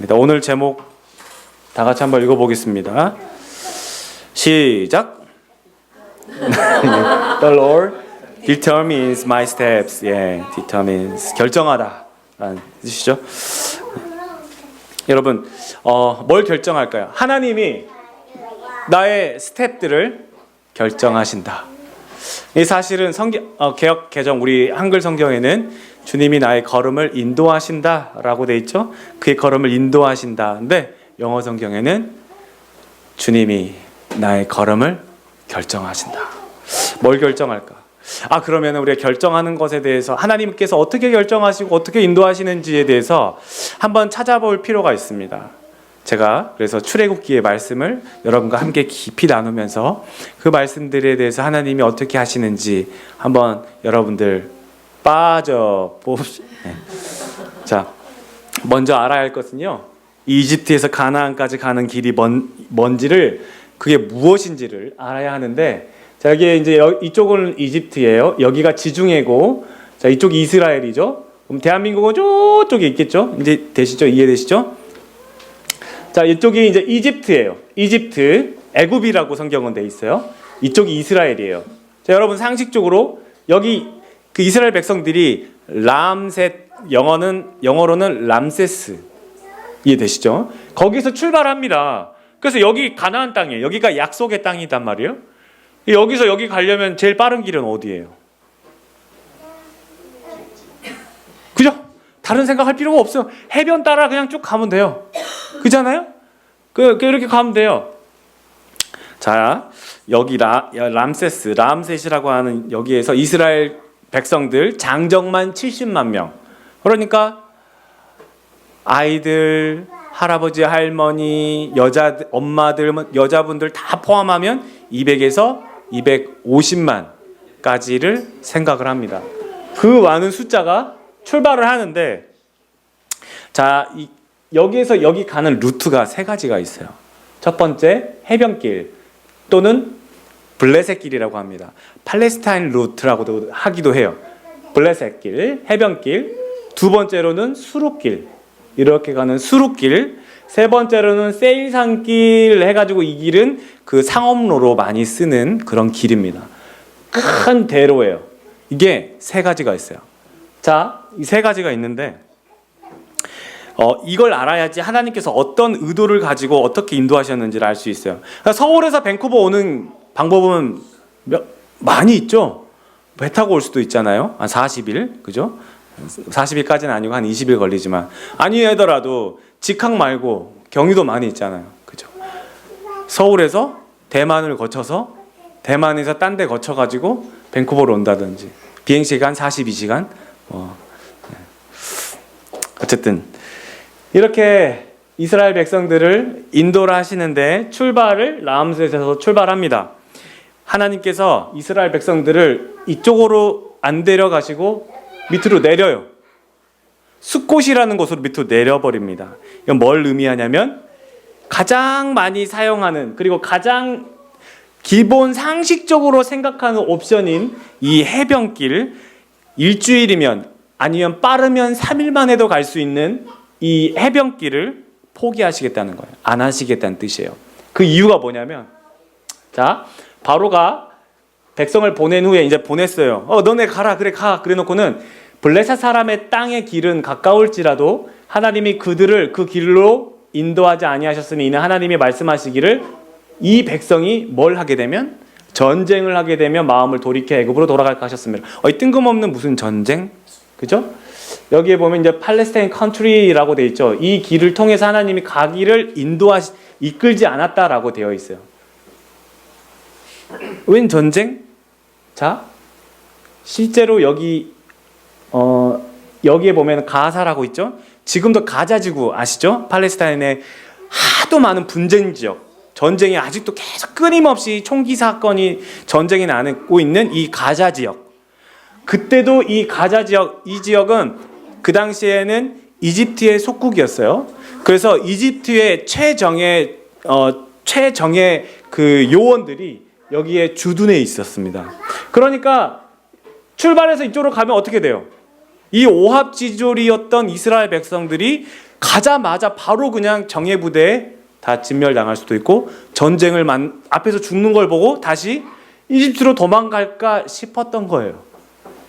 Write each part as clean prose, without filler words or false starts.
합니다. 오늘 제목 다 같이 한번 읽어보겠습니다. 시작. The Lord determines my steps. 예, determines 결정하다라는 뜻이죠. 여러분, 뭘 결정할까요? 하나님이 나의 스텝들을 결정하신다. 이 사실은 개역 개정 우리 한글 성경에는 주님이 나의 걸음을 인도하신다라고 돼 있죠. 그의 걸음을 인도하신다. 근데 영어 성경에는 주님이 나의 걸음을 결정하신다. 뭘 결정할까? 그러면 우리가 결정하는 것에 대해서 하나님께서 어떻게 결정하시고 어떻게 인도하시는지에 대해서 한번 찾아볼 필요가 있습니다. 제가 그래서 출애굽기의 말씀을 여러분과 함께 깊이 나누면서 그 말씀들에 대해서 하나님이 어떻게 하시는지 한번 여러분들 빠져봅시다. 자, 먼저 알아야 할 것은요, 이집트에서 가나안까지 가는 길이 뭔지를, 그게 무엇인지를 알아야 하는데, 자, 여기 이제 이쪽은 이집트예요. 여기가 지중해고, 자, 이쪽이 이스라엘이죠. 그럼 대한민국은 저쪽에 있겠죠? 이제 되시죠? 이해되시죠? 자, 이쪽이 이제 이집트예요. 이집트, 애굽이라고 성경은 돼 있어요. 이쪽이 이스라엘이에요. 자, 여러분 상식적으로 여기 그 이스라엘 백성들이 영어로는 람세스, 이해되시죠? 거기서 출발합니다. 그래서 여기 가나안 땅이에요. 여기가 약속의 땅이단 말이에요. 여기서 여기 가려면 제일 빠른 길은 어디예요? 그죠? 다른 생각할 필요가 없어요. 해변 따라 그냥 쭉 가면 돼요. 그잖아요? 이렇게 가면 돼요. 자, 여기 람셋이라고 하는 여기에서 이스라엘 백성들 장정만 70만 명. 그러니까 아이들, 할아버지, 할머니, 엄마들, 여자분들 다 포함하면 200에서 250만까지를 생각을 합니다. 그 많은 숫자가 출발을 하는데, 자, 여기에서 여기 가는 루트가 세 가지가 있어요. 첫 번째, 해변길 또는 블레셋길이라고 합니다. 팔레스타인 루트라고도 하기도 해요. 블레셋길, 해변길. 두 번째로는 수룩길, 이렇게 가는 수룩길. 세 번째로는 세일산길 해가지고, 이 길은 그 상업로로 많이 쓰는 그런 길입니다. 큰 대로예요. 이게 세 가지가 있어요. 자, 이 세 가지가 있는데, 이걸 알아야지 하나님께서 어떤 의도를 가지고 어떻게 인도하셨는지를 알 수 있어요. 그러니까 서울에서 밴쿠버 오는 방법은 많이 있죠. 배 타고 올 수도 있잖아요. 한 40일, 그죠? 40일까지는 아니고 한 20일 걸리지만, 아니더라도 직항 말고 경유도 많이 있잖아요. 그죠? 서울에서 대만을 거쳐서, 대만에서 딴 데 거쳐가지고 밴쿠버로 온다든지, 비행시간 42시간. 어쨌든 이렇게 이스라엘 백성들을 인도를 하시는데, 출발을 람셋에서 출발합니다. 하나님께서 이스라엘 백성들을 이쪽으로 안 데려가시고 밑으로 내려요. 숫곳이라는 곳으로 밑으로 내려버립니다. 이건 뭘 의미하냐면, 가장 많이 사용하는, 그리고 가장 기본 상식적으로 생각하는 옵션인 이 해변길, 일주일이면, 아니면 빠르면 3일만 해도 갈 수 있는 이 해변길을 포기하시겠다는 거예요. 안 하시겠다는 뜻이에요. 그 이유가 뭐냐면, 자, 바로가 백성을 보낸 후에 이제 보냈어요. 너네 가라, 그래 가. 그래 놓고는 블레셋 사람의 땅의 길은 가까울지라도 하나님이 그들을 그 길로 인도하지 아니하셨으니, 이는 하나님이 말씀하시기를 이 백성이 뭘 하게 되면, 전쟁을 하게 되면 마음을 돌이켜 애굽으로 돌아갈까 하셨습니다. 이 뜬금없는 무슨 전쟁? 그죠? 여기에 보면 이제 팔레스타인 컨트리라고 되어 있죠. 이 길을 통해서 하나님이 가기를 이끌지 않았다라고 되어 있어요. 웬 전쟁? 자, 실제로 여기에 보면 가사라고 있죠. 지금도 가자지구 아시죠? 팔레스타인에 하도 많은 분쟁 지역, 전쟁이 아직도 계속 끊임없이 총기 사건이 전쟁이 나고 있는 이 가자 지역. 그때도 이 가자 지역, 이 지역은 그 당시에는 이집트의 속국이었어요. 그래서 이집트의 최정예 그 요원들이 여기에 주둔해 있었습니다. 그러니까 출발해서 이쪽으로 가면 어떻게 돼요? 이 오합지졸이었던 이스라엘 백성들이 가자마자 바로 그냥 정예부대에 다 진멸당할 수도 있고 전쟁을 앞에서 죽는 걸 보고 다시 이집트로 도망갈까 싶었던 거예요.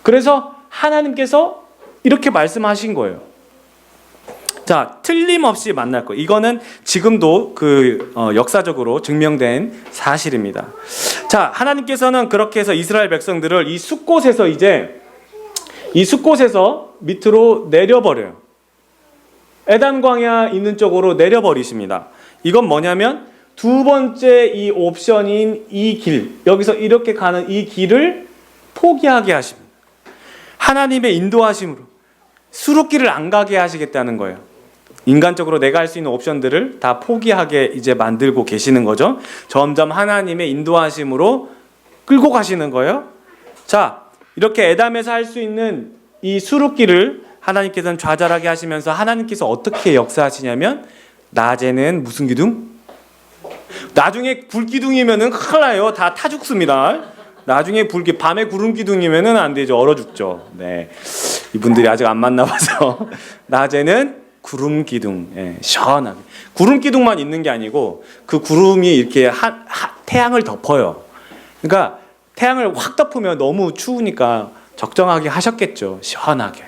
그래서 하나님께서 이렇게 말씀하신 거예요. 자, 틀림없이 만날 거예요. 이거는 지금도 역사적으로 증명된 사실입니다. 자, 하나님께서는 그렇게 해서 이스라엘 백성들을 이 숲곳에서 밑으로 내려버려요. 에단 광야 있는 쪽으로 내려버리십니다. 이건 뭐냐면 두 번째 이 옵션인 이 길, 여기서 이렇게 가는 이 길을 포기하게 하십니다. 하나님의 인도하심으로 수룩길을 안 가게 하시겠다는 거예요. 인간적으로 내가 할 수 있는 옵션들을 다 포기하게 이제 만들고 계시는 거죠. 점점 하나님의 인도하심으로 끌고 가시는 거예요. 자, 이렇게 에담에서 할 수 있는 이 수룩길을 하나님께서는 좌절하게 하시면서 하나님께서 어떻게 역사하시냐면 낮에는 무슨 기둥? 나중에 불기둥이면은 큰일 나요. 다 타 죽습니다. 나중에 밤에 구름 기둥이면은 안 되죠. 얼어 죽죠. 네. 이분들이 아직 안 만나봐서 낮에는 구름 기둥, 시원하게. 구름 기둥만 있는 게 아니고 그 구름이 이렇게 태양을 덮어요. 그러니까 태양을 확 덮으면 너무 추우니까 적정하게 하셨겠죠. 시원하게.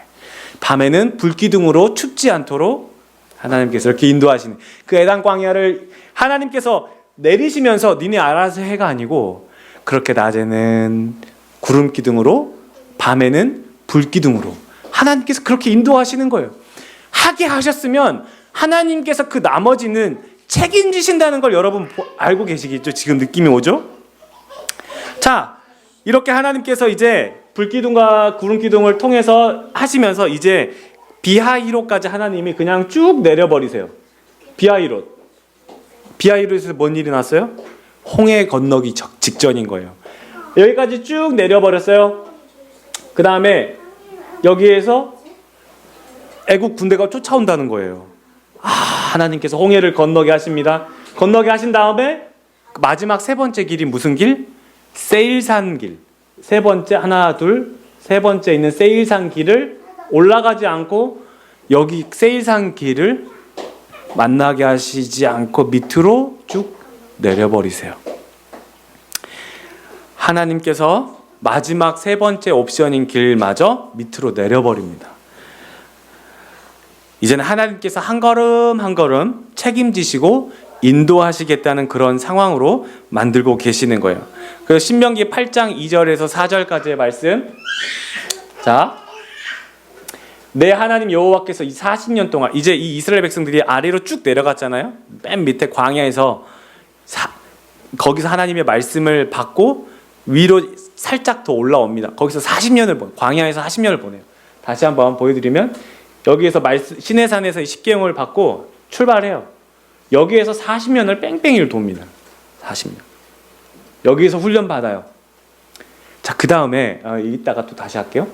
밤에는 불기둥으로 춥지 않도록 하나님께서 이렇게 인도하시는 그 에단 광야를 하나님께서 내리시면서 니네 알아서 해가 아니고 그렇게 낮에는 구름 기둥으로 밤에는 불 기둥으로 하나님께서 그렇게 인도하시는 거예요. 하게 하셨으면 하나님께서 그 나머지는 책임지신다는 걸 여러분 알고 계시겠죠? 지금 느낌이 오죠? 자, 이렇게 하나님께서 이제 불기둥과 구름기둥을 통해서 하시면서 이제 비하히롯까지 하나님이 그냥 쭉 내려버리세요. 비하히롯에서 뭔 일이 났어요? 홍해 건너기 직전인 거예요. 여기까지 쭉 내려버렸어요. 그 다음에 여기에서 애국 군대가 쫓아온다는 거예요. 하나님께서 홍해를 건너게 하십니다. 건너게 하신 다음에 마지막 세 번째 길이 무슨 길? 세일산 길. 세 번째 있는 세일산 길을 올라가지 않고 여기 세일산 길을 만나게 하시지 않고 밑으로 쭉 내려버리세요. 하나님께서 마지막 세 번째 옵션인 길마저 밑으로 내려버립니다. 이제는 하나님께서 한 걸음 한 걸음 책임지시고 인도하시겠다는 그런 상황으로 만들고 계시는 거예요. 그래서 신명기 8장 2절에서 4절까지의 말씀. 자, 내 하나님 여호와께서 이 40년 동안 이제 이 이스라엘 백성들이 아래로 쭉 내려갔잖아요. 맨 밑에 광야에서 거기서 하나님의 말씀을 받고 위로 살짝 더 올라옵니다. 거기서 40년을 광야에서 40년을 보내요. 다시 한번 보여드리면 여기에서 시내산에서 십계명을 받고 출발해요. 여기에서 40년을 뺑뺑이를 돕니다. 40년. 여기에서 훈련 받아요. 자, 그 다음에 이따가 또 다시 할게요.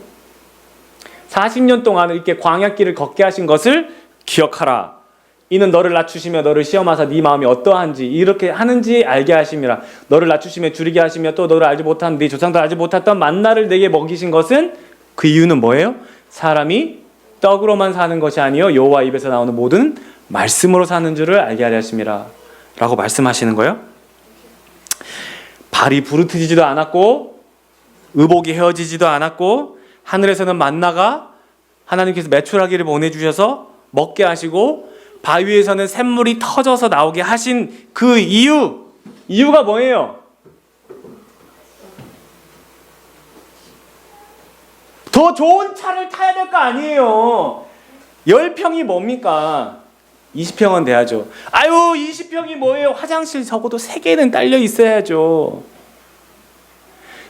40년 동안 이렇게 광야길을 걷게 하신 것을 기억하라. 이는 너를 낮추시며 너를 시험하사 네 마음이 어떠한지 이렇게 하는지 알게 하심이라. 너를 낮추시며 줄이게 하시며 또 너를 알지 못한 네 조상들 알지 못했던 만나를 내게 먹이신 것은 그 이유는 뭐예요? 사람이 떡으로만 사는 것이 아니요 여호와 입에서 나오는 모든 말씀으로 사는 줄을 알게 하려 하심이라 라고 말씀하시는 거예요. 발이 부르트지도 않았고 의복이 헤어지지도 않았고 하늘에서는 만나가 하나님께서 메추라기를 보내주셔서 먹게 하시고 바위에서는 샘물이 터져서 나오게 하신 그 이유가 뭐예요? 더 좋은 차를 타야 될 거 아니에요. 10평이 뭡니까? 20평은 돼야죠. 아유 20평이 뭐예요? 화장실 적어도 3개는 딸려 있어야죠.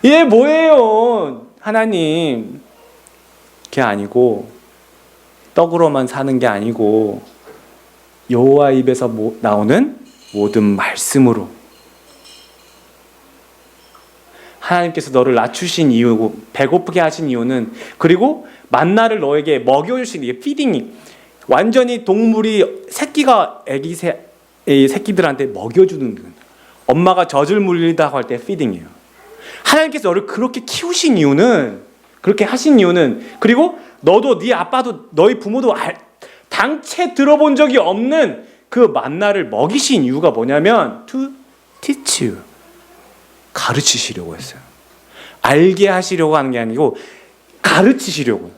이게 뭐예요? 하나님, 그게 아니고 떡으로만 사는 게 아니고 여호와 입에서 나오는 모든 말씀으로 하나님께서 너를 낮추신 이유고 배고프게 하신 이유는 그리고 만나를 너에게 먹여주신 이게 피딩이 완전히 동물이 새끼들한테 먹여주는 엄마가 젖을 물리다고 할 때 피딩이에요. 하나님께서 너를 그렇게 키우신 이유는 그렇게 하신 이유는 그리고 너도 네 아빠도 너희 부모도 다 당최 들어본 적이 없는 그 만나를 먹이신 이유가 뭐냐면 to teach you, 가르치시려고 했어요. 알게 하시려고 하는 게 아니고 가르치시려고.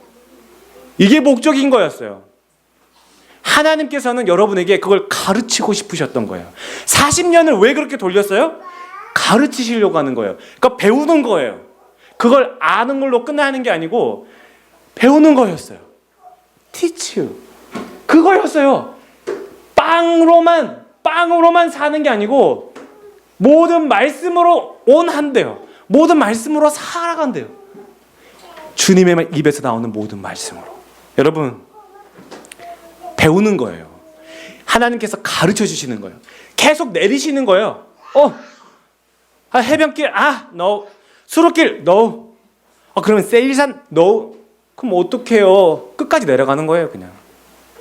이게 목적인 거였어요. 하나님께서는 여러분에게 그걸 가르치고 싶으셨던 거예요. 40년을 왜 그렇게 돌렸어요? 가르치시려고 하는 거예요. 그러니까 배우는 거예요. 그걸 아는 걸로 끝나는 게 아니고 배우는 거였어요. teach you. 그거였어요. 빵으로만 사는 게 아니고 모든 말씀으로 온한대요. 모든 말씀으로 살아간대요. 주님의 입에서 나오는 모든 말씀으로. 여러분, 배우는 거예요. 하나님께서 가르쳐 주시는 거예요. 계속 내리시는 거예요. 해변길, no. 수로길, no. 그러면 세일산, no. 그럼 어떡해요? 끝까지 내려가는 거예요, 그냥.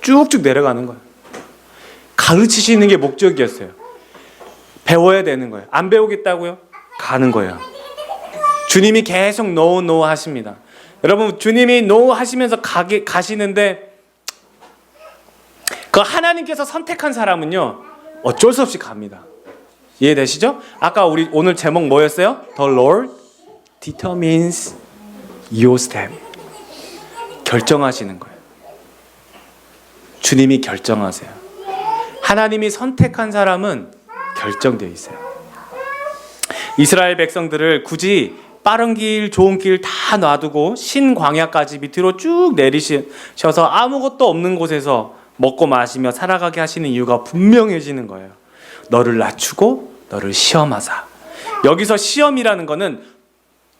쭉쭉 내려가는 거예요. 가르치시는 게 목적이었어요. 배워야 되는 거예요. 안 배우겠다고요? 가는 거예요. 주님이 계속 no, no 하십니다. 여러분, 주님이 no 하시면서 가시는데 그 하나님께서 선택한 사람은요, 어쩔 수 없이 갑니다. 이해되시죠? 아까 우리 오늘 제목 뭐였어요? The Lord determines your step. 결정하시는 거예요. 주님이 결정하세요. 하나님이 선택한 사람은 결정되어 있어요. 이스라엘 백성들을 굳이 빠른 길, 좋은 길 다 놔두고 신광야까지 밑으로 쭉 내리셔서 아무것도 없는 곳에서 먹고 마시며 살아가게 하시는 이유가 분명해지는 거예요. 너를 낮추고 너를 시험하사. 여기서 시험이라는 거는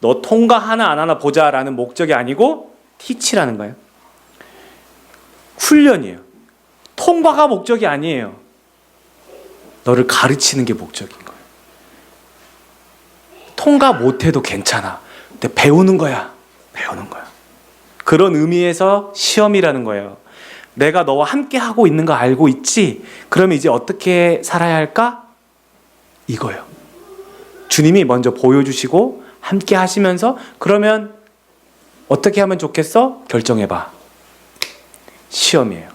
너 통과하나 안 하나 보자라는 목적이 아니고 티치라는 거예요. 훈련이에요. 통과가 목적이 아니에요. 너를 가르치는 게 목적인 거예요. 통과 못해도 괜찮아. 근데 배우는 거야. 배우는 거야. 그런 의미에서 시험이라는 거예요. 내가 너와 함께 하고 있는 거 알고 있지? 그러면 이제 어떻게 살아야 할까? 이거예요. 주님이 먼저 보여주시고 함께 하시면서 그러면 어떻게 하면 좋겠어? 결정해봐. 시험이에요.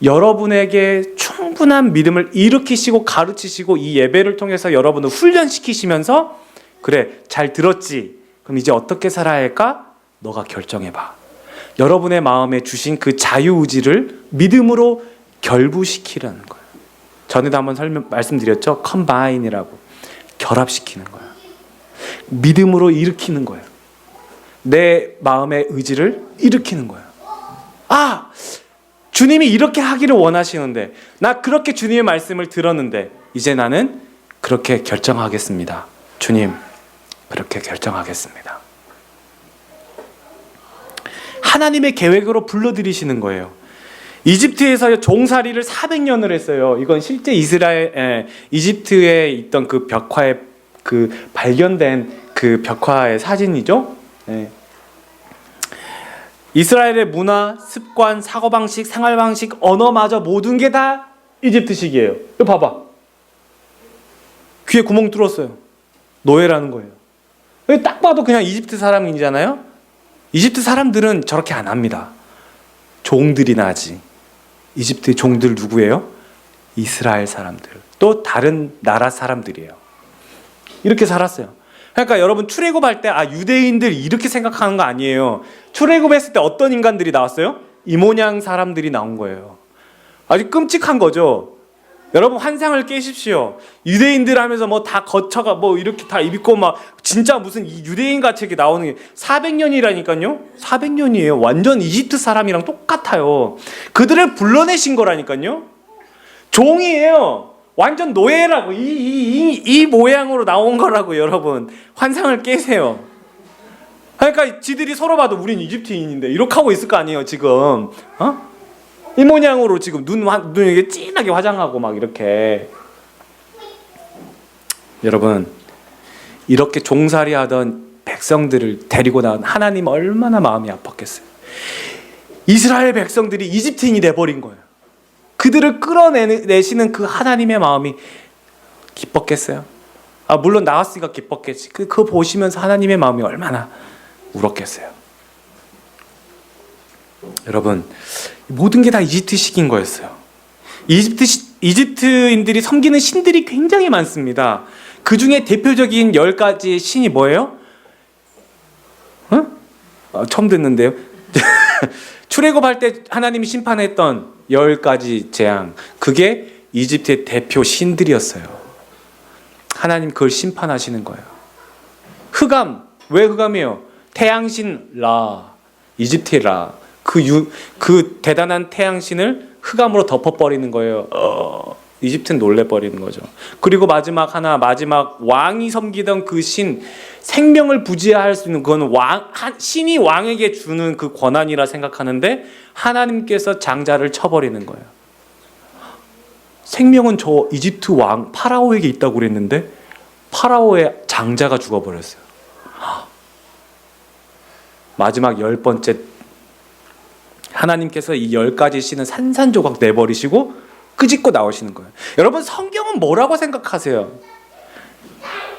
여러분에게 충분한 믿음을 일으키시고 가르치시고 이 예배를 통해서 여러분을 훈련시키시면서 그래, 잘 들었지? 그럼 이제 어떻게 살아야 할까? 너가 결정해봐. 여러분의 마음에 주신 그 자유의지를 믿음으로 결부시키라는 거예요. 전에도 한번 말씀드렸죠? 컴바인이라고. 결합시키는 거예요. 믿음으로 일으키는 거예요. 내 마음의 의지를 일으키는 거예요. 주님이 이렇게 하기를 원하시는데 나 그렇게 주님의 말씀을 들었는데 이제 나는 그렇게 결정하겠습니다. 주님, 그렇게 결정하겠습니다. 하나님의 계획으로 불러들이시는 거예요. 이집트에서 종살이를 400년을 했어요. 이건 실제 이집트에 있던 그 벽화에 그 발견된 그 벽화의 사진이죠. 이스라엘의 문화, 습관, 사고방식, 생활방식, 언어마저 모든 게 다 이집트식이에요. 이거 봐봐. 귀에 구멍 뚫었어요. 노예라는 거예요. 딱 봐도 그냥 이집트 사람이잖아요. 이집트 사람들은 저렇게 안 합니다. 종들이나 하지. 이집트 종들 누구예요? 이스라엘 사람들. 또 다른 나라 사람들이에요. 이렇게 살았어요. 그러니까 여러분 출애굽할 때 유대인들 이렇게 생각하는 거 아니에요. 출애굽했을 때 어떤 인간들이 나왔어요? 이 모양 사람들이 나온 거예요. 아주 끔찍한 거죠. 여러분 환상을 깨십시오. 유대인들 하면서 뭐 다 거쳐가 뭐 이렇게 다 입고 막 진짜 무슨 이 유대인 같이 이렇게 나오는 게 400년이라니까요. 400년이에요. 완전 이집트 사람이랑 똑같아요. 그들을 불러내신 거라니까요. 종이에요. 완전 노예라고. 이 모양으로 나온 거라고. 여러분 환상을 깨세요. 그러니까 지들이 서로 봐도 우린 이집트인인데 이렇게 하고 있을 거 아니에요 지금. 이 모양으로 지금 눈 이렇게 진하게 화장하고 막 이렇게. 여러분 이렇게 종살이 하던 백성들을 데리고 나온 하나님 얼마나 마음이 아팠겠어요. 이스라엘 백성들이 이집트인이 돼버린 거예요. 그들을 끌어내시는 그 하나님의 마음이 기뻤겠어요? 물론 나왔으니까 기뻤겠지. 그거 보시면서 하나님의 마음이 얼마나 울었겠어요. 여러분, 모든 게 다 이집트식인 거였어요. 이집트인들이 섬기는 신들이 굉장히 많습니다. 그 중에 대표적인 10가지 신이 뭐예요? 처음 듣는데요. 출애굽할 때 하나님이 심판했던 10가지 재앙, 그게 이집트의 대표 신들이었어요. 하나님 그걸 심판하시는 거예요. 흑암, 왜 흑암이에요? 태양신 라, 이집트의 라, 그 대단한 태양신을 흑암으로 덮어버리는 거예요. 이집트는 놀래버리는 거죠. 그리고 마지막 왕이 섬기던 그 신, 생명을 부지할 수 있는 그건 신이 왕에게 주는 그 권한이라 생각하는데 하나님께서 장자를 쳐버리는 거예요. 생명은 저 이집트 왕 파라오에게 있다고 그랬는데 파라오의 장자가 죽어버렸어요. 마지막 10번째, 하나님께서 이 10가지 신은 산산조각 내버리시고 끄집고 나오시는 거예요. 여러분, 성경은 뭐라고 생각하세요?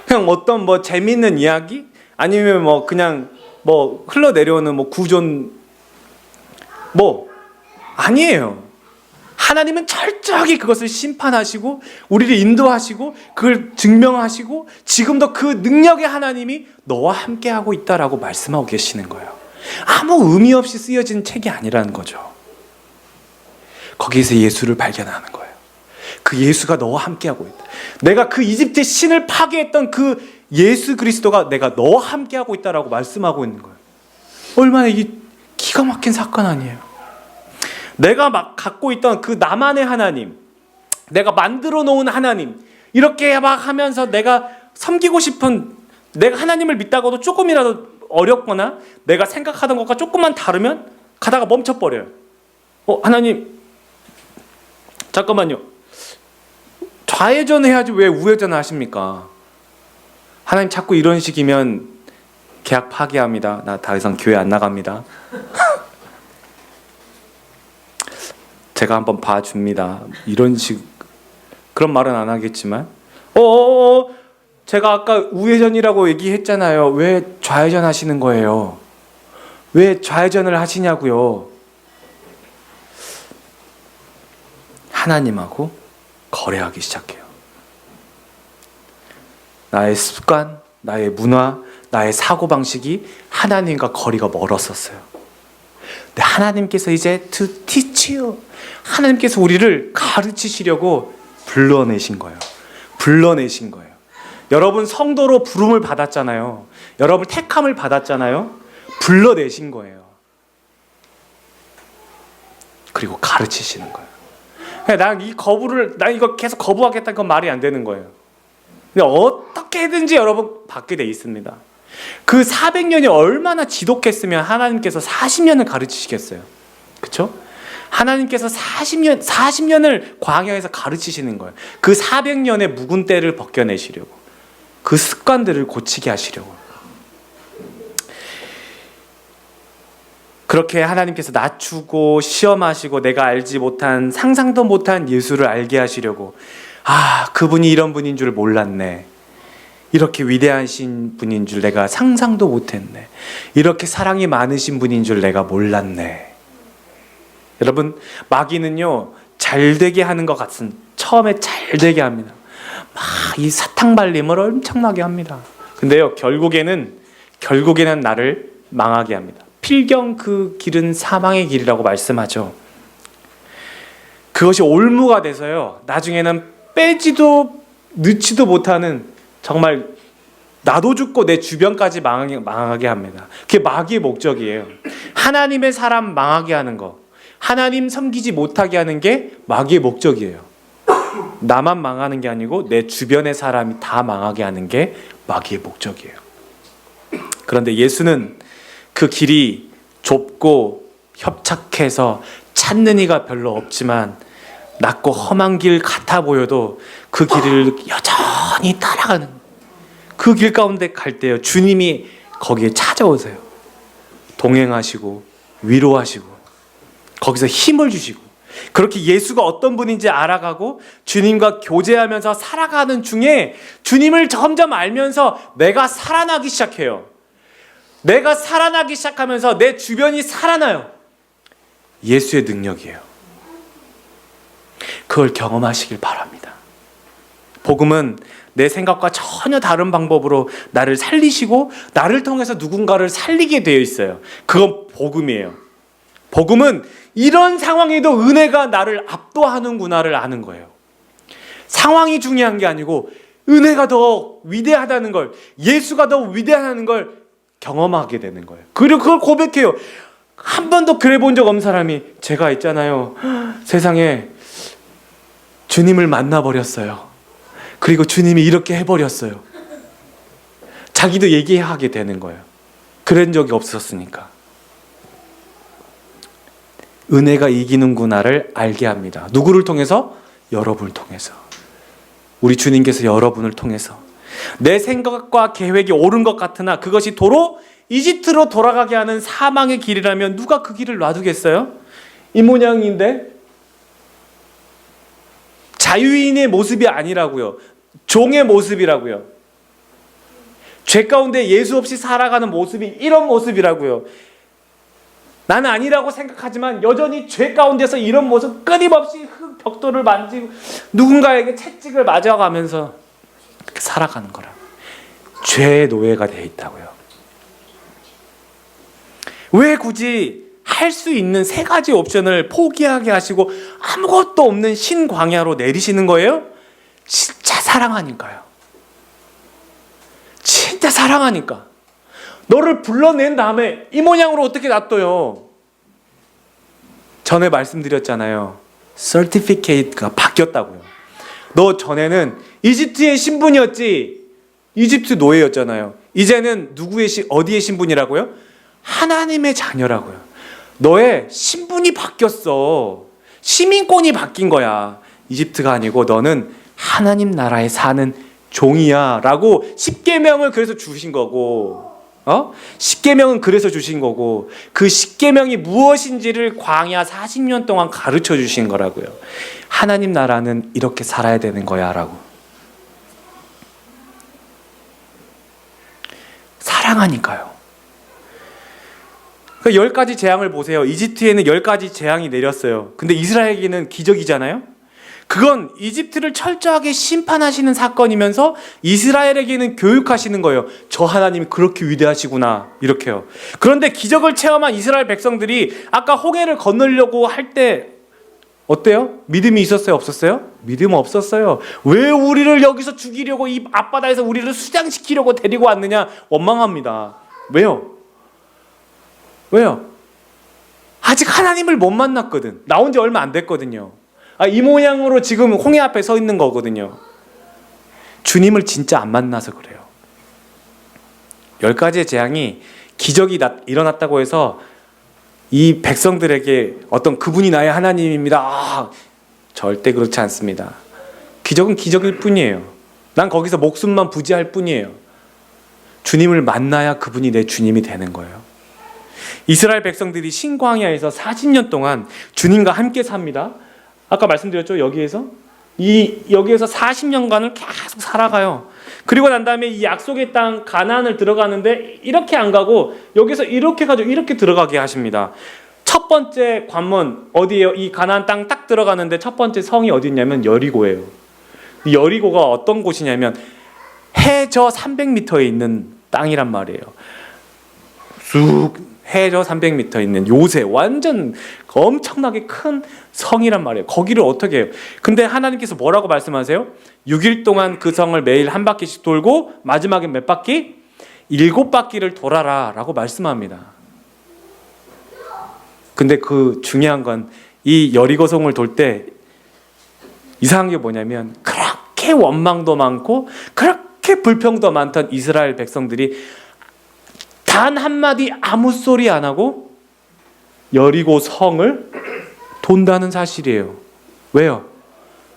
그냥 어떤 재미있는 이야기? 아니면 그냥 흘러내려오는 구존 아니에요. 하나님은 철저하게 그것을 심판하시고 우리를 인도하시고 그걸 증명하시고 지금도 그 능력의 하나님이 너와 함께하고 있다라고 말씀하고 계시는 거예요. 아무 의미 없이 쓰여진 책이 아니라는 거죠. 거기에서 예수를 발견하는 거예요. 그 예수가 너와 함께하고 있다. 내가 그 이집트의 신을 파괴했던 그 예수 그리스도가 내가 너와 함께하고 있다라고 말씀하고 있는 거예요. 얼마나 이게 기가 막힌 사건 아니에요. 내가 막 갖고 있던 그 나만의 하나님, 내가 만들어 놓은 하나님, 이렇게 막 하면서 내가 섬기고 싶은, 내가 하나님을 믿다가도 조금이라도 어렵거나 내가 생각하던 것과 조금만 다르면 가다가 멈춰버려요. 하나님 잠깐만요, 좌회전 해야지 왜 우회전 하십니까? 하나님 자꾸 이런 식이면 계약 파기합니다. 나 더 이상 교회 안 나갑니다. 제가 한번 봐줍니다. 이런 식, 그런 말은 안 하겠지만, 제가 아까 우회전이라고 얘기했잖아요. 왜 좌회전 하시는 거예요? 왜 좌회전을 하시냐고요? 하나님하고 거래하기 시작해요. 나의 습관, 나의 문화, 나의 사고방식이 하나님과 거리가 멀었었어요. 근데 하나님께서 이제 to teach you, 하나님께서 우리를 가르치시려고 불러내신 거예요. 불러내신 거예요. 여러분 성도로 부름을 받았잖아요. 여러분 택함을 받았잖아요. 불러내신 거예요. 그리고 가르치시는 거예요. 난 이거 계속 거부하겠다, 그건 말이 안 되는 거예요. 근데 어떻게든지 여러분 받게 돼 있습니다. 그 400년이 얼마나 지독했으면 하나님께서 40년을 가르치시겠어요. 그렇죠? 하나님께서 40년을 광야에서 가르치시는 거예요. 그 400년의 묵은 때를 벗겨내시려고, 그 습관들을 고치게 하시려고. 그렇게 하나님께서 낮추고 시험하시고 내가 알지 못한, 상상도 못한 예수를 알게 하시려고, 그분이 이런 분인 줄 몰랐네, 이렇게 위대하신 분인 줄 내가 상상도 못했네, 이렇게 사랑이 많으신 분인 줄 내가 몰랐네. 여러분, 마귀는요 잘되게 하는 것 같은, 처음에 잘되게 합니다. 막 이 사탕 발림을 엄청나게 합니다. 근데요 결국에는 나를 망하게 합니다. 필경 그 길은 사망의 길이라고 말씀하죠. 그것이 올무가 돼서요 나중에는 빼지도 넣지도 못하는, 정말 나도 죽고 내 주변까지 망하게 합니다. 그게 마귀의 목적이에요. 하나님의 사람 망하게 하는 거, 하나님 섬기지 못하게 하는 게 마귀의 목적이에요. 나만 망하는 게 아니고 내 주변의 사람이 다 망하게 하는 게 마귀의 목적이에요. 그런데 예수는 그 길이 좁고 협착해서 찾는 이가 별로 없지만 낮고 험한 길 같아 보여도 그 길을 여전히 따라가는, 그 길 가운데 갈 때요 주님이 거기에 찾아오세요. 동행하시고 위로하시고 거기서 힘을 주시고, 그렇게 예수가 어떤 분인지 알아가고 주님과 교제하면서 살아가는 중에 주님을 점점 알면서 내가 살아나기 시작해요. 내가 살아나기 시작하면서 내 주변이 살아나요. 예수의 능력이에요. 그걸 경험하시길 바랍니다. 복음은 내 생각과 전혀 다른 방법으로 나를 살리시고 나를 통해서 누군가를 살리게 되어 있어요. 그건 복음이에요. 복음은 이런 상황에도 은혜가 나를 압도하는구나를 아는 거예요. 상황이 중요한 게 아니고 은혜가 더 위대하다는 걸, 예수가 더 위대하다는 걸 경험하게 되는 거예요. 그리고 그걸 고백해요. 한 번도 그래 본 적 없는 사람이, 제가 있잖아요, 세상에 주님을 만나버렸어요. 그리고 주님이 이렇게 해버렸어요. 자기도 얘기하게 되는 거예요. 그런 적이 없었으니까. 은혜가 이기는구나를 알게 합니다. 누구를 통해서? 여러분을 통해서. 우리 주님께서 여러분을 통해서. 내 생각과 계획이 옳은 것 같으나 그것이 도로 이집트로 돌아가게 하는 사망의 길이라면 누가 그 길을 놔두겠어요? 이 모양인데 자유인의 모습이 아니라고요. 종의 모습이라고요. 죄 가운데 예수 없이 살아가는 모습이 이런 모습이라고요. 나는 아니라고 생각하지만 여전히 죄 가운데서 이런 모습, 끊임없이 벽돌을 만지고 누군가에게 채찍을 맞아가면서 그렇게 살아가는 거라. 죄의 노예가 되어 있다고요. 왜 굳이 할 수 있는 세 가지 옵션을 포기하게 하시고 아무것도 없는 신광야로 내리시는 거예요? 진짜 사랑하니까요. 진짜 사랑하니까. 너를 불러낸 다음에 이 모양으로 어떻게 놔둬요? 전에 말씀드렸잖아요. 서티피케이트가 바뀌었다고요. 너 전에는 이집트의 신분이었지, 이집트 노예였잖아요. 이제는 어디의 신분이라고요? 하나님의 자녀라고요. 너의 신분이 바뀌었어. 시민권이 바뀐 거야. 이집트가 아니고 너는 하나님 나라에 사는 종이야 라고 십계명을 그래서 주신 거고, 십계명은 그래서 주신 거고, 그 십계명이 무엇인지를 광야 40년 동안 가르쳐 주신 거라고요. 하나님 나라는 이렇게 살아야 되는 거야 라고. 사랑하니까요. 그 10가지 재앙을 보세요. 이집트에는 10가지 재앙이 내렸어요. 근데 이스라엘에게는 기적이잖아요. 그건 이집트를 철저하게 심판하시는 사건이면서 이스라엘에게는 교육하시는 거예요. 저 하나님이 그렇게 위대하시구나, 이렇게요. 그런데 기적을 체험한 이스라엘 백성들이 아까 홍해를 건너려고 할 때 어때요? 믿음이 있었어요? 없었어요? 믿음 없었어요. 왜 우리를 여기서 죽이려고, 이 앞바다에서 우리를 수장시키려고 데리고 왔느냐? 원망합니다. 왜요? 아직 하나님을 못 만났거든. 나온 지 얼마 안 됐거든요. 이 모양으로 지금 홍해 앞에 서 있는 거거든요. 주님을 진짜 안 만나서 그래요. 10가지의 재앙이 기적이 일어났다고 해서 이 백성들에게 어떤 그분이 나의 하나님입니다, 절대 그렇지 않습니다. 기적은 기적일 뿐이에요. 난 거기서 목숨만 부지할 뿐이에요. 주님을 만나야 그분이 내 주님이 되는 거예요. 이스라엘 백성들이 신광야에서 40년 동안 주님과 함께 삽니다. 아까 말씀드렸죠? 여기에서 40년간을 계속 살아가요. 그리고 난 다음에 이 약속의 땅 가나안을 들어가는데 이렇게 안 가고 여기서 이렇게 가지고 이렇게 들어가게 하십니다. 첫 번째 관문 어디예요? 이 가나안 땅 딱 들어가는데 첫 번째 성이 어디 있냐면 여리고예요. 이 여리고가 어떤 곳이냐면 해저 300m에 있는 땅이란 말이에요. 쑥 해저 300m 있는 요새 완전 엄청나게 큰 성이란 말이에요. 거기를 어떻게 해요? 근데 하나님께서 뭐라고 말씀하세요? 6일 동안 그 성을 매일 한 바퀴씩 돌고 마지막에 몇 바퀴? 7바퀴를 돌아라 라고 말씀합니다. 근데 그 중요한 건 이 여리고성을 돌 때 이상한 게 뭐냐면 그렇게 원망도 많고 그렇게 불평도 많던 이스라엘 백성들이 단 한마디 아무 소리 안 하고 여리고 성을 돈다는 사실이에요. 왜요?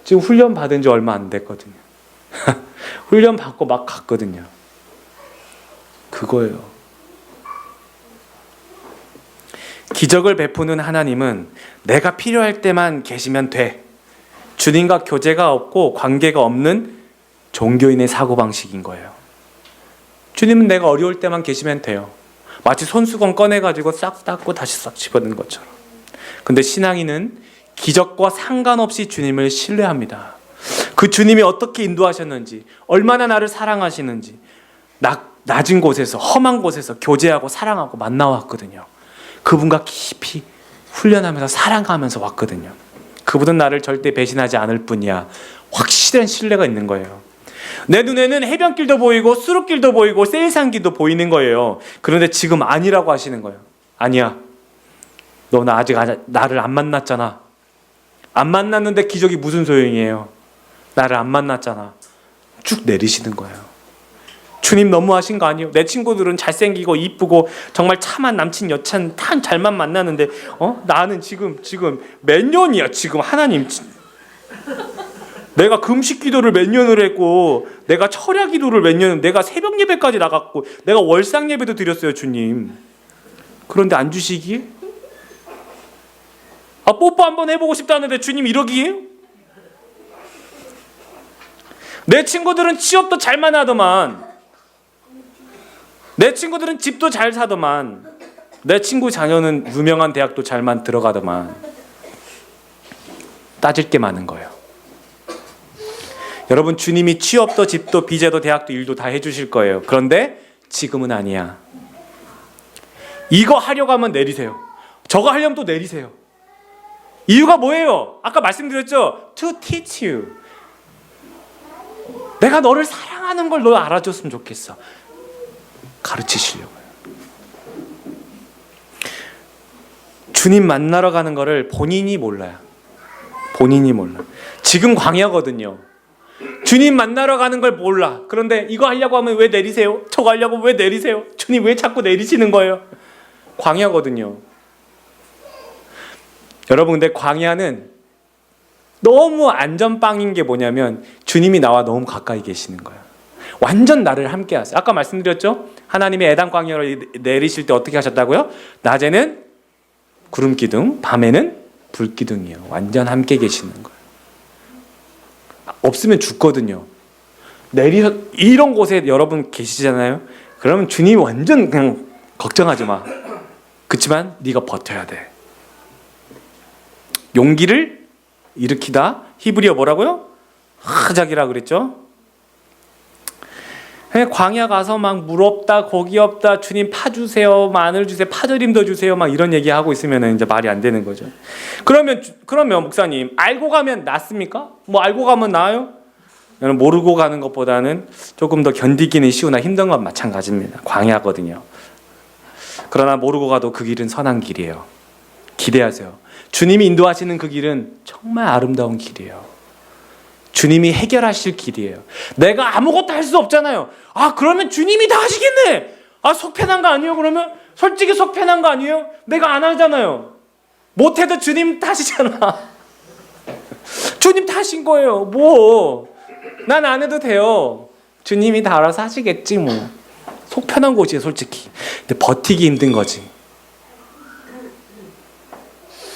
지금 훈련 받은 지 얼마 안 됐거든요. 훈련 받고 막 갔거든요. 그거예요. 기적을 베푸는 하나님은 내가 필요할 때만 계시면 돼. 주님과 교제가 없고 관계가 없는 종교인의 사고방식인 거예요. 주님은 내가 어려울 때만 계시면 돼요. 마치 손수건 꺼내가지고 싹 닦고 다시 싹 집어넣는 것처럼. 근데 신앙인은 기적과 상관없이 주님을 신뢰합니다. 그 주님이 어떻게 인도하셨는지, 얼마나 나를 사랑하시는지 낮은 곳에서, 험한 곳에서 교제하고 사랑하고 만나왔거든요. 그분과 깊이 훈련하면서 사랑하면서 왔거든요. 그분은 나를 절대 배신하지 않을 뿐이야. 확실한 신뢰가 있는 거예요. 내 눈에는 해변길도 보이고 수륙길도 보이고 세일산길도 보이는 거예요. 그런데 지금 아니라고 하시는 거예요. 아니야. 너 아직 나를 안 만났잖아. 안 만났는데 기적이 무슨 소용이에요. 나를 안 만났잖아. 쭉 내리시는 거예요. 주님 너무하신 거 아니에요? 내 친구들은 잘생기고 이쁘고 정말 참한 남친 여친 다 잘만 만나는데 나는 지금 몇 년이야 지금 하나님. 내가 금식 기도를 몇 년을 했고 내가 철야 기도를 몇 년을, 내가 새벽 예배까지 나갔고 내가 월상 예배도 드렸어요 주님. 그런데 안 주시기에? 뽀뽀 한번 해보고 싶다는데 주님 이러기에? 내 친구들은 취업도 잘만 하더만, 내 친구들은 집도 잘 사더만, 내 친구 자녀는 유명한 대학도 잘만 들어가더만. 따질 게 많은 거예요. 여러분, 주님이 취업도 집도 비제도 대학도 일도 다 해주실 거예요. 그런데 지금은 아니야. 이거 하려고 하면 내리세요. 저거 하려면 또 내리세요. 이유가 뭐예요? 아까 말씀드렸죠? To teach you. 내가 너를 사랑하는 걸 너 알아줬으면 좋겠어. 가르치시려고요. 주님 만나러 가는 거를 본인이 몰라요. 본인이 몰라. 지금 광야거든요. 주님 만나러 가는 걸 몰라. 그런데 이거 하려고 하면 왜 내리세요? 저거 하려고 왜 내리세요? 주님 왜 자꾸 내리시는 거예요? 광야거든요. 여러분, 근데 광야는 너무 안전빵인 게 뭐냐면 주님이 나와 너무 가까이 계시는 거예요. 완전 나를 함께 하세요. 아까 말씀드렸죠? 하나님이 에단 광야를 내리실 때 어떻게 하셨다고요? 낮에는 구름 기둥, 밤에는 불 기둥이에요. 완전 함께 계시는 거예요. 없으면 죽거든요. 이런 곳에 여러분 계시잖아요. 그러면 주님이 완전 그냥 걱정하지 마. 그렇지만 네가 버텨야 돼. 용기를 일으키다. 히브리어 뭐라고요? 하작이라 그랬죠. 광야 가서 막 물 없다, 고기 없다, 주님 파 주세요, 마늘 주세요, 파절임도 주세요, 막 이런 얘기하고 있으면 이제 말이 안 되는 거죠. 그러면 목사님, 알고 가면 낫습니까? 뭐 알고 가면 나아요? 모르고 가는 것보다는 조금 더 견디기는 쉬우나 힘든 건 마찬가지입니다. 광야거든요. 그러나 모르고 가도 그 길은 선한 길이에요. 기대하세요. 주님이 인도하시는 그 길은 정말 아름다운 길이에요. 주님이 해결하실 길이에요. 내가 아무것도 할 수 없잖아요. 그러면 주님이 다 하시겠네. 속 편한 거 아니에요? 그러면 솔직히 속 편한 거 아니에요? 내가 안 하잖아요. 못해도 주님 탓이잖아. 주님 탓인 거예요. 난 안 해도 돼요. 주님이 다 알아서 하시겠지 뭐. 속 편한 곳이에요 솔직히. 근데 버티기 힘든 거지.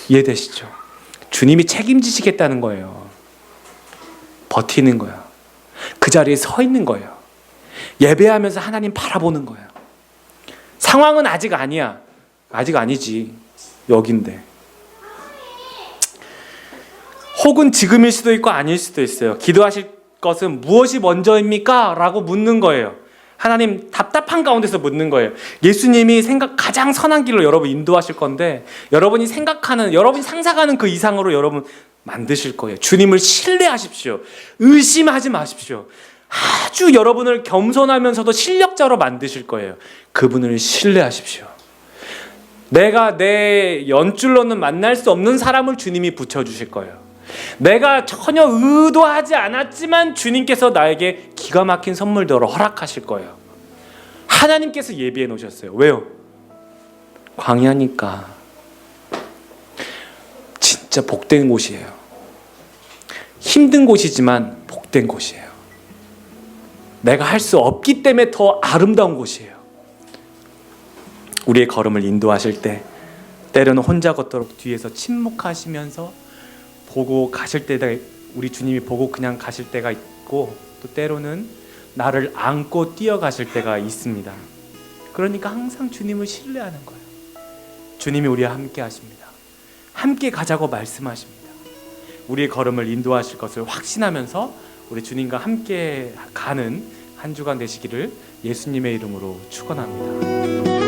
이해되시죠? 주님이 책임지시겠다는 거예요. 버티는 거예요. 그 자리에 서 있는 거예요. 예배하면서 하나님 바라보는 거예요. 상황은 아직 아니야. 아직 아니지. 여긴데. 혹은 지금일 수도 있고 아닐 수도 있어요. 기도하실 것은 무엇이 먼저입니까? 라고 묻는 거예요. 하나님 답답한 가운데서 묻는 거예요. 예수님이 가장 선한 길로 여러분 인도하실 건데 여러분이 상상하는 그 이상으로 여러분 만드실 거예요. 주님을 신뢰하십시오. 의심하지 마십시오. 아주 여러분을 겸손하면서도 실력자로 만드실 거예요. 그분을 신뢰하십시오. 내가 내 연줄로는 만날 수 없는 사람을 주님이 붙여주실 거예요. 내가 전혀 의도하지 않았지만 주님께서 나에게 기가 막힌 선물들을 허락하실 거예요. 하나님께서 예비해 놓으셨어요. 왜요? 광야니까. 진짜 복된 곳이에요. 힘든 곳이지만 복된 곳이에요. 내가 할 수 없기 때문에 더 아름다운 곳이에요. 우리의 걸음을 인도하실 때 때로는 혼자 걷도록 뒤에서 침묵하시면서 보고 가실 때가, 우리 주님이 보고 그냥 가실 때가 있고 또 때로는 나를 안고 뛰어가실 때가 있습니다. 그러니까 항상 주님을 신뢰하는 거예요. 주님이 우리와 함께 하십니다. 함께 가자고 말씀하십니다. 우리의 걸음을 인도하실 것을 확신하면서 우리 주님과 함께 가는 한 주간 되시기를 예수님의 이름으로 축원합니다.